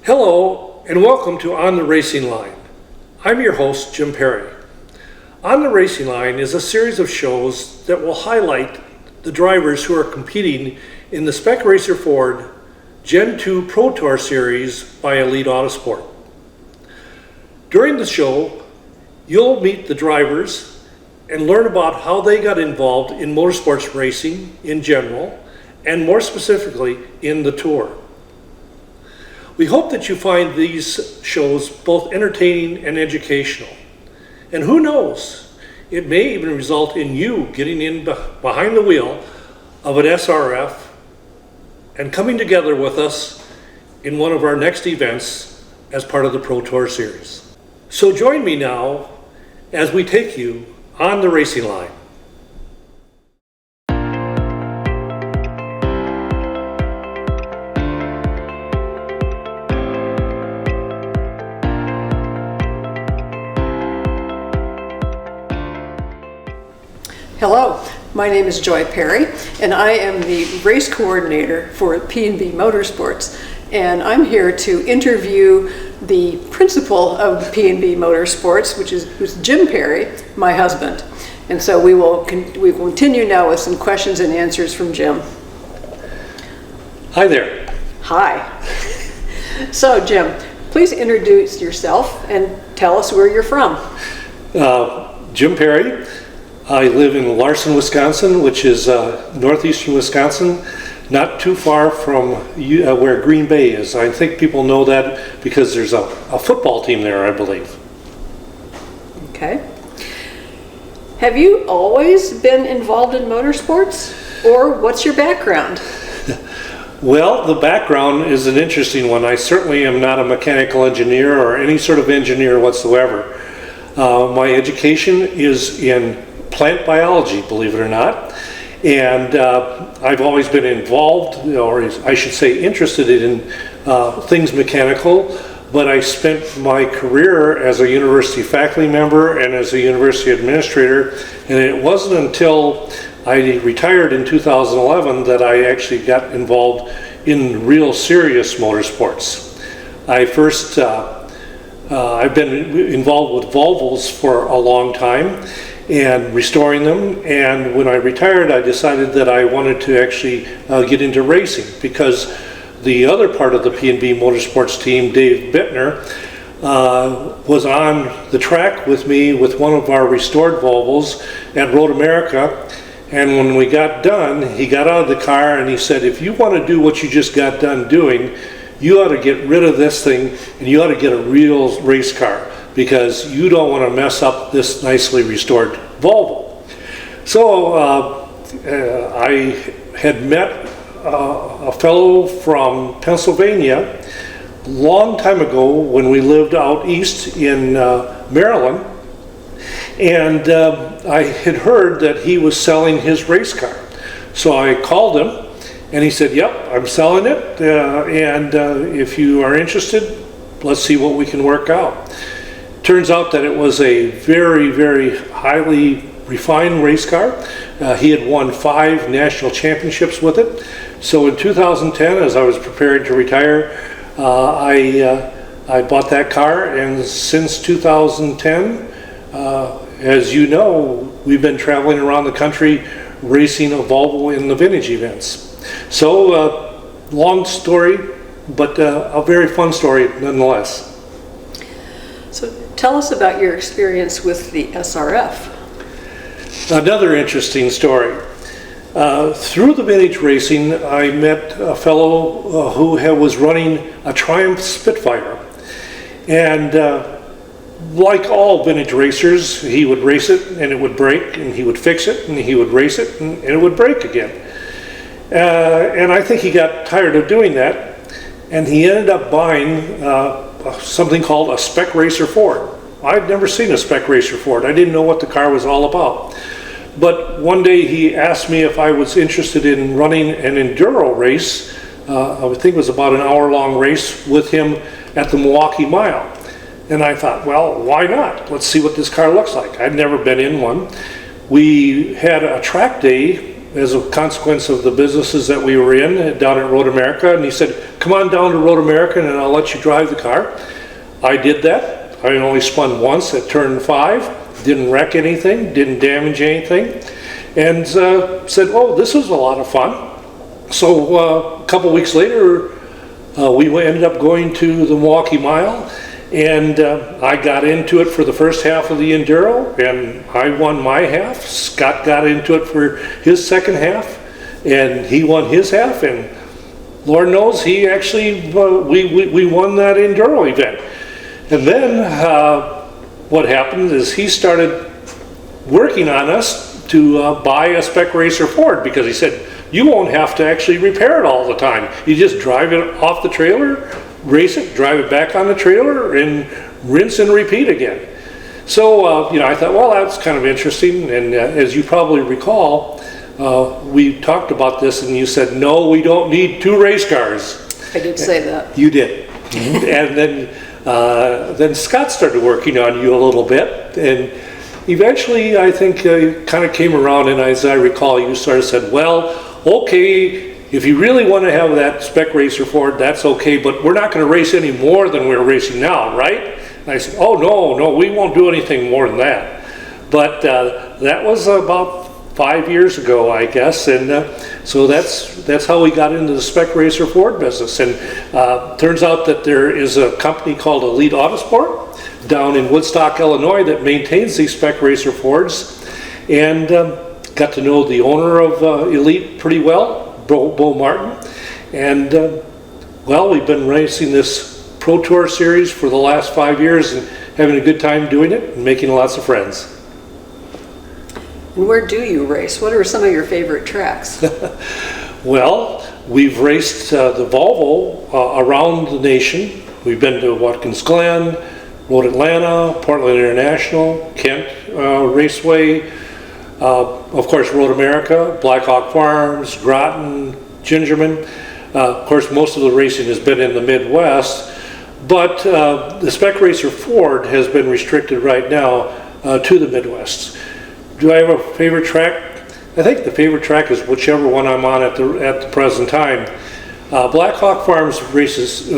Hello and welcome to On the Racing Line. I'm your host, Jim Perry. On the Racing Line is a series of shows that will highlight the drivers who are competing in the Spec Racer Ford Gen 2 Pro Tour series by Elite Autosport. During the show, you'll meet the drivers and learn about how they got involved in motorsports racing in general, and more specifically in the Tour. We hope that you find these shows both entertaining and educational. And who knows, it may even result in you getting in behind the wheel of an SRF and coming together with us in one of our next events as part of the Pro Tour series. So join me now as we take you on the racing line. Hello, my name is Joy Perry, and I am the race coordinator for P&B Motorsports, and I'm here to interview the principal of P&B Motorsports, who's Jim Perry, my husband. And so we will continue now with some questions and answers from Jim. Hi there. Hi. So Jim, please introduce yourself and tell us where you're from. Jim Perry. I live in Larson, Wisconsin, which is northeastern Wisconsin, not too far from where Green Bay is. I think people know that because there's a football team there, I believe. Okay. Have you always been involved in motorsports, or what's your background? Well, the background is an interesting one. I certainly am not a mechanical engineer or any sort of engineer whatsoever. My education is in plant biology, believe it or not, and I've always been involved, or I should say interested in things mechanical, but I spent my career as a university faculty member and as a university administrator, and it wasn't until I retired in 2011 that I actually got involved in real serious motorsports. I've been involved with Volvos for a long time and restoring them, and when I retired I decided that I wanted to actually get into racing, because the other part of the P&B Motorsports team, Dave Bittner, was on the track with me with one of our restored Volvos at Road America, and when we got done, he got out of the car and he said, if you want to do what you just got done doing, you ought to get rid of this thing and you ought to get a real race car, because you don't want to mess up this nicely restored Volvo. So I had met a fellow from Pennsylvania a long time ago when we lived out east in Maryland, and I had heard that he was selling his race car. So I called him and he said, yep, I'm selling it, and if you are interested, let's see what we can work out. Turns out that it was a very, very highly refined race car. He had won 5 national championships with it. So in 2010, as I was preparing to retire, I bought that car, and since 2010, as you know, we've been traveling around the country racing a Volvo in the vintage events. So long story, but a very fun story nonetheless. So tell us about your experience with the SRF. Another interesting story. Through the vintage racing, I met a fellow who was running a Triumph Spitfire. And like all vintage racers, he would race it and it would break, and he would fix it and he would race it and it would break again. And I think he got tired of doing that, and he ended up buying something called a Spec Racer Ford. I'd never seen a Spec Racer Ford. I didn't know what the car was all about. But one day he asked me if I was interested in running an enduro race. I think it was about an hour-long race with him at the Milwaukee Mile. And I thought, well, why not? Let's see what this car looks like. I'd never been in one. We had a track day as a consequence of the businesses that we were in down at Road America, and he said, come on down to Road America and I'll let you drive the car. I did that. I only spun once at turn 5, didn't wreck anything, didn't damage anything, and said, oh, this was a lot of fun. So a couple weeks later, we ended up going to the Milwaukee Mile, and I got into it for the first half of the Enduro, and I won my half. Scott got into it for his second half, and he won his half, and Lord knows he actually, we won that Enduro event. And then what happened is he started working on us to buy a Spec Racer Ford, because he said, you won't have to actually repair it all the time. You just drive it off the trailer, race it, drive it back on the trailer, and rinse and repeat again. So, you know, I thought, well, that's kind of interesting. And as you probably recall, we talked about this and you said, no, we don't need 2 race cars. I did say that. You did. And then Scott started working on you a little bit. And eventually, I think it kind of came around, and as I recall, you sort of said, well, okay, if you really want to have that Spec Racer Ford, that's okay, but we're not going to race any more than we're racing now, right? And I said, oh, no, we won't do anything more than that. But that was about 5 years ago, I guess, and so that's how we got into the Spec Racer Ford business. And turns out that there is a company called Elite Autosport down in Woodstock, Illinois, that maintains these Spec Racer Fords, and got to know the owner of Elite pretty well, Bo Martin, and well, we've been racing this Pro Tour series for the last 5 years and having a good time doing it and making lots of friends. And where do you race? What are some of your favorite tracks? Well, we've raced the Volvo around the nation. We've been to Watkins Glen, Road Atlanta, Portland International, Kent Raceway, of course Road America, Blackhawk Farms, Groton, Gingerman. Of course, most of the racing has been in the Midwest, but the Spec Racer Ford has been restricted right now to the Midwest. Do I have a favorite track? I think the favorite track is whichever one I'm on at the present time. Blackhawk Farms races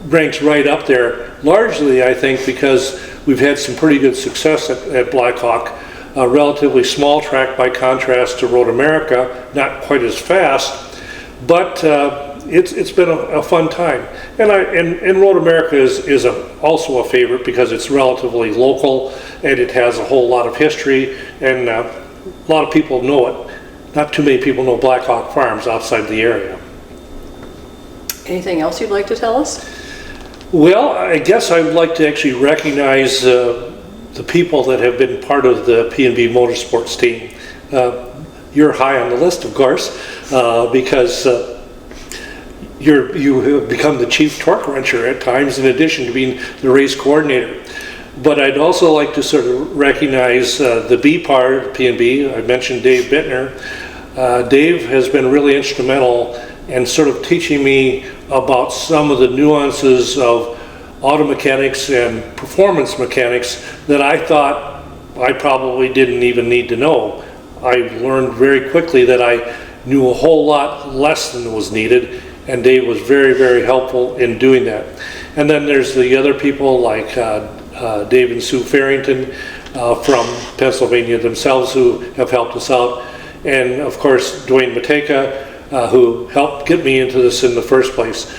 ranks right up there, largely I think because we've had some pretty good success at Blackhawk. A relatively small track by contrast to Road America, not quite as fast, but it's been a fun time. And Road America is also a favorite because it's relatively local and it has a whole lot of history, and a lot of people know it. Not too many people know Blackhawk Farms outside the area. Anything else you'd like to tell us? Well, I guess I'd like to actually recognize the people that have been part of the P&B Motorsports team. You're high on the list, of course, because you have become the chief torque wrencher at times, in addition to being the race coordinator. But I'd also like to sort of recognize the B part of P&B. I mentioned Dave Bittner. Dave has been really instrumental in sort of teaching me about some of the nuances of auto mechanics and performance mechanics that I thought I probably didn't even need to know. I learned very quickly that I knew a whole lot less than was needed, and Dave was very, very helpful in doing that. And then there's the other people like Dave and Sue Farrington from Pennsylvania themselves, who have helped us out. And of course, Dwayne Mateka, who helped get me into this in the first place.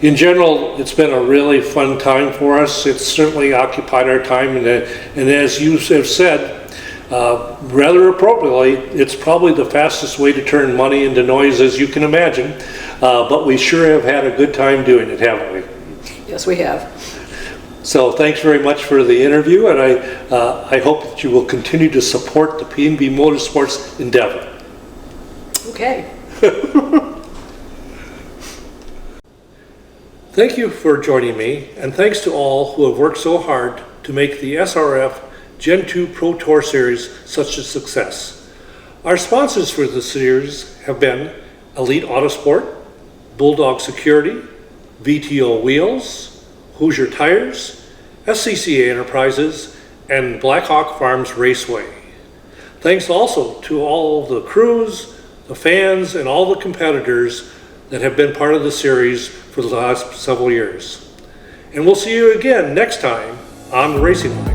In general, it's been a really fun time for us. It's certainly occupied our time, and as you have said, rather appropriately, it's probably the fastest way to turn money into noise, as you can imagine. But we sure have had a good time doing it, haven't we? Yes, we have. So thanks very much for the interview, and I hope that you will continue to support the P&B Motorsports endeavor. Okay. Thank you for joining me, and thanks to all who have worked so hard to make the SRF GEN2 Pro Tour Series such a success. Our sponsors for the series have been Elite Autosport, Bulldog Security, VTO Wheels, Hoosier Tires, SCCA Enterprises, and Blackhawk Farms Raceway. Thanks also to all of the crews, the fans, and all the competitors that have been part of the series for the last several years. And we'll see you again next time on the Racing Line.